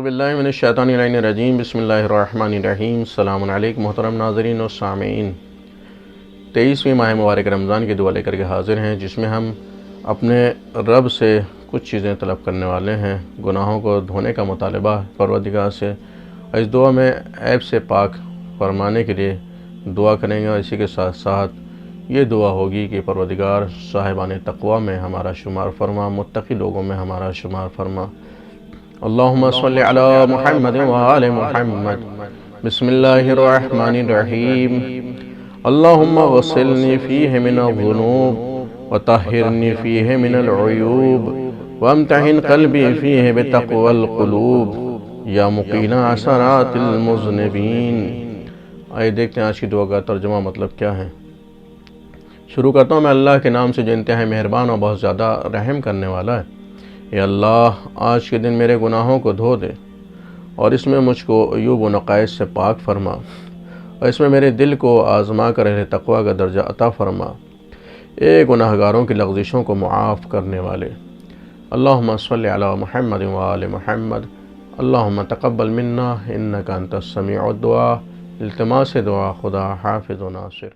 बिल्लाहि मिनश्शैतानिर्रजीम बिस्मिल्लाहिर्रहमानिर्रहीम। अस्सलाम वालेकुम मोहतरम नाज़रीन और सामीन। 23वीं माह मुबारक रमज़ान की दुआ लेकर के हाज़िर हैं, जिसमें हम अपने रब से कुछ चीज़ें तलब करने वाले हैं। गुनाहों को धोने का मुतालबा परवरदिगार से। इस दुआ में ऐब से पाक फरमाने के लिए दुआ करेंगे और इसी के साथ साथ ये दुआ होगी कि परवरदिगार साहिबान तक़वा में हमारा शुमार फरमा, मुत्तक़ी लोगों में हमारा शुमार फरमा। अल्लाहुम्मा सल्लि अला मुहम्मद व आले मुहम्मद। बिस्मिल्लाहिर्रहमानिर्रहीम। अल्लाहुम्मा ग़स्सिलनी फ़ीहि मिनज़्ज़ुनूब व तह्हिरनी फ़ीहि मिनल उयूब वम्तहिन क़ल्बी फ़ीहि बितक़वल क़ुलूब या मुक़ीना असरातिल मुज़निबीन। आइए देखते हैं आज की दुआ का तर्जुमा मतलब क्या है। शुरू करता हूँ मैं अल्लाह के नाम से जो इंतहाई मेहरबान और बहुत ज़्यादा रहम करने वाला है। या अल्लाह, आज के दिन मेरे गुनाहों को धो दे और इसमें मुझको अयूब व नक़ाइस से पाक फरमा और इसमें मेरे दिल को आज़मा कर अहले तक़वा का दर्जा अता फरमा। ए गुनाहगारों की लग़ज़िशों को मुआफ़ करने वाले। अल्लाहुम्मा सल्लि अला मुहम्मद व आले मुहम्मद। अल्लाहुम्मा तक़ब्बल मिन्ना इन्नका अंतस समीउद दुआ। इल्तिमास दुआ खुदा हाफ़िज़ व नासिर।